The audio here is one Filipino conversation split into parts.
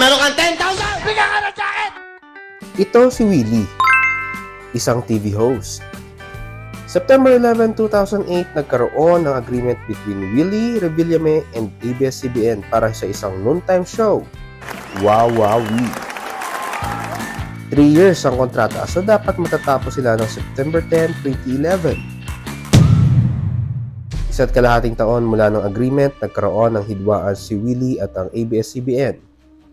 Meron kang 10,000! Bigyan ka ng jacket! Ito si Willie, isang TV host. September 11, 2008, nagkaroon ng agreement between Willie Revillame and ABS-CBN para sa isang noontime show, Wawawi. 3 years ang kontrata, so dapat matatapos sila ng September 10, 2011. Isa't kalahating taon mula ng agreement, nagkaroon ng hidwaan si Willie at ang ABS-CBN.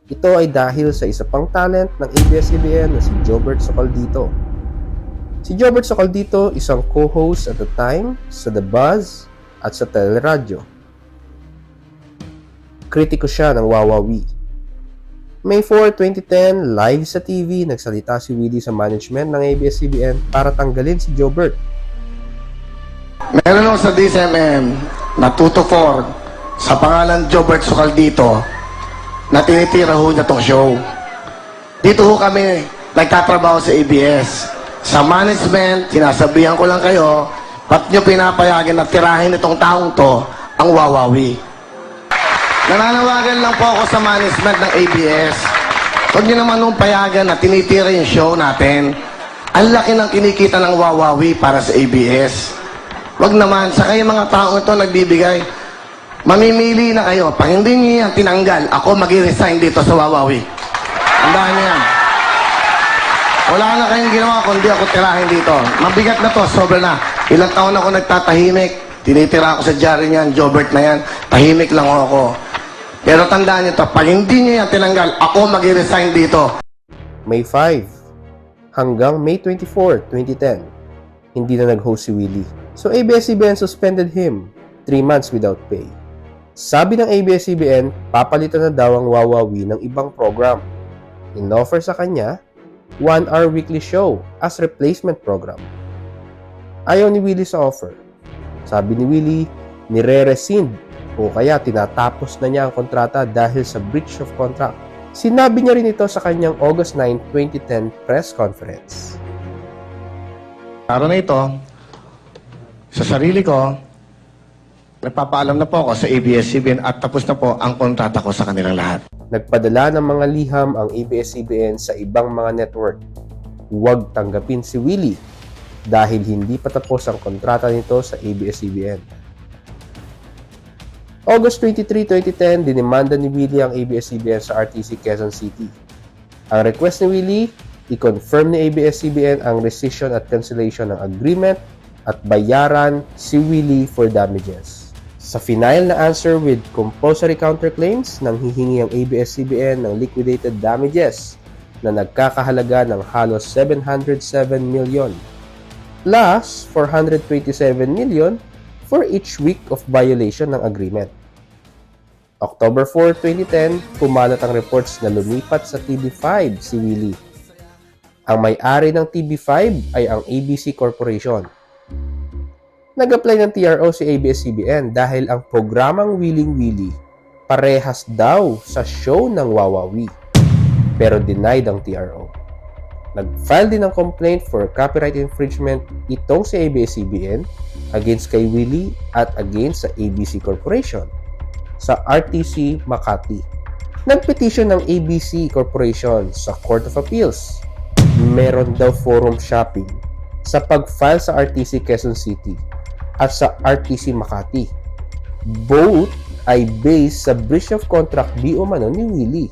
Ito ay dahil sa isa pang talent ng ABS-CBN na si Jobert Socaldito. Si Jobert Socaldito, isang co-host at the time sa The Buzz at sa Teleradyo. Kritiko siya ng Wawawi. May 4, 2010, live sa TV, nagsalita si Willie sa management ng ABS-CBN para tanggalin si Jobert. Meron ako sa DSMM na 2-4 sa pangalan Jobert Socaldito na tinitira ho niya tong show. Dito ho kami nagtatrabaho sa ABS. Sa management, sinasabihan ko lang kayo, ba't nyo pinapayagan na tirahin itong taong to ang Wawawi? Nananawagan lang po ako sa management ng ABS. Huwag nyo naman nung payagan na tinitira yung show natin. Ang laki ng kinikita ng Wawawi para sa ABS. Huwag naman, sa kayo mga taong ito nagbibigay, mamimili na kayo. Pag hindi nyo yan tinanggal, ako mag-resign dito sa Wawawi. Tandaan nyo yan. Wala na kayong ginawa kundi ako tirahin dito. Mabigat na to, sobra na. Ilang taon ako nagtatahimik. Tinitira ako sa diary niyan, Jobert na yan. Tahimik lang ako. Pero tandaan nyo to, pag hindi nyo yan tinanggal, ako mag-resign dito. May 5 hanggang May 24, 2010. Hindi na nag-host si Willie. So ABS-CBN suspended him 3 months without pay. Sabi ng ABS-CBN, papalitan na daw ang Wawawi ng ibang program. In-offer sa kanya 1-hour weekly show as replacement program. Ayaw ni Willie sa offer. Sabi ni Willie, nire-rescind o kaya tinatapos na niya ang kontrata dahil sa breach of contract. Sinabi niya rin ito sa kanyang August 9, 2010 press conference. Araw na ito, sa sarili ko, nagpapaalam na po ako sa ABS-CBN at tapos na po ang kontrata ko sa kanilang lahat. Nagpadala ng mga liham ang ABS-CBN sa ibang mga network. Huwag tanggapin si Willie dahil hindi pa tapos ang kontrata nito sa ABS-CBN. August 23, 2010, dinimanda ni Willie ang ABS-CBN sa RTC Quezon City. Ang request ni Willie, i-confirm ni ABS-CBN ang rescission at cancellation ng agreement at bayaran si Willie for damages. Sa final na answer with compulsory counterclaims, nang hihingi ang ABS-CBN ng liquidated damages na nagkakahalaga ng halos 707 million plus 427 million for each week of violation ng agreement. October 4, 2010, pumalat ang reports na lumipat sa TV5 si Willie. Ang may-ari ng TV5 ay ang ABC Corporation. Nag-apply ng TRO si ABS-CBN dahil ang programang Willing Willie parehas daw sa show ng Wawawi, pero denied ang TRO. Nag-file din ng complaint for copyright infringement itong si ABS-CBN against kay Willie at against sa ABC Corporation sa RTC Makati. Nag-petition ng ABC Corporation sa Court of Appeals. Meron daw forum shopping sa pag-file sa RTC Quezon City at sa RTC Makati. Both ay based sa breach of contract di umano ni Willie.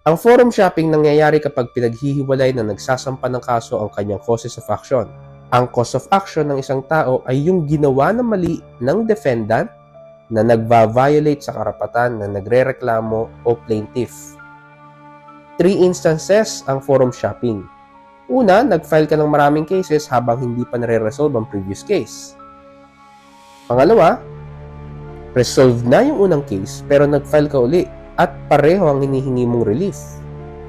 Ang forum shopping nangyayari kapag pinaghihiwalay na nagsasampa ng kaso ang kanyang causes of action. Ang cause of action ng isang tao ay yung ginawa na mali ng defendant na nagva-violate sa karapatan na nagrereklamo o plaintiff. 3 instances ang forum shopping. Una, nag-file ka ng maraming cases habang hindi pa nare-resolve ang previous case. Pangalawa, resolved na yung unang case pero nag-file ka uli at pareho ang hinihingi mong relief.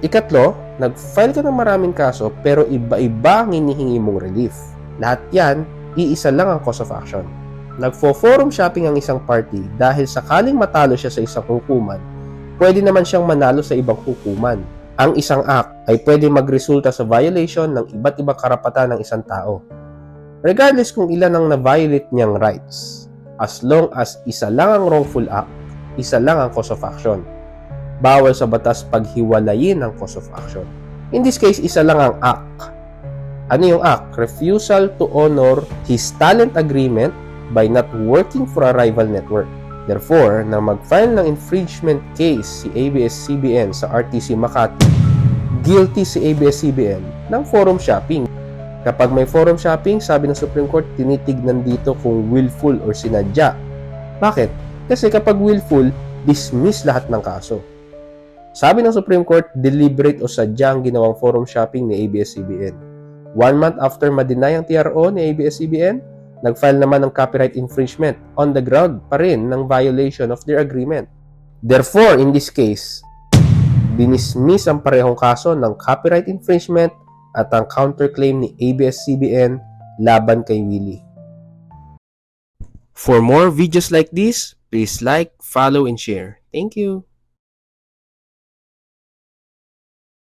Ikatlo, nag-file ka ng maraming kaso pero iba-iba ang hinihingi mong relief. Lahat yan, iisa lang ang cause of action. Nagfo-forum shopping ang isang party dahil sakaling matalo siya sa isang hukuman, pwede naman siyang manalo sa ibang hukuman. Ang isang act ay pwede magresulta sa violation ng iba't ibang karapatan ng isang tao. Regardless kung ilan ang na-violate niyang rights, as long as isa lang ang wrongful act, isa lang ang cause of action. Bawal sa batas paghiwalayin ang cause of action. In this case, isa lang ang act. Ano yung act? Refusal to honor his talent agreement by not working for a rival network. Therefore, nang mag-file ng infringement case si ABS-CBN sa RTC Makati, guilty si ABS-CBN ng forum shopping. Kapag may forum shopping, sabi ng Supreme Court, tinitignan dito kung willful or sinadya. Bakit? Kasi kapag willful, dismiss lahat ng kaso. Sabi ng Supreme Court, deliberate o sadya ang ginawang forum shopping ni ABS-CBN. 1 month after ma-deny ang TRO ni ABS-CBN, nag-file naman ng copyright infringement on the ground pa rin ng violation of their agreement. Therefore, in this case, dinismiss ang parehong kaso ng copyright infringement at ang counterclaim ni ABS-CBN laban kay Willie. For more videos like this, please like, follow, and share. Thank you!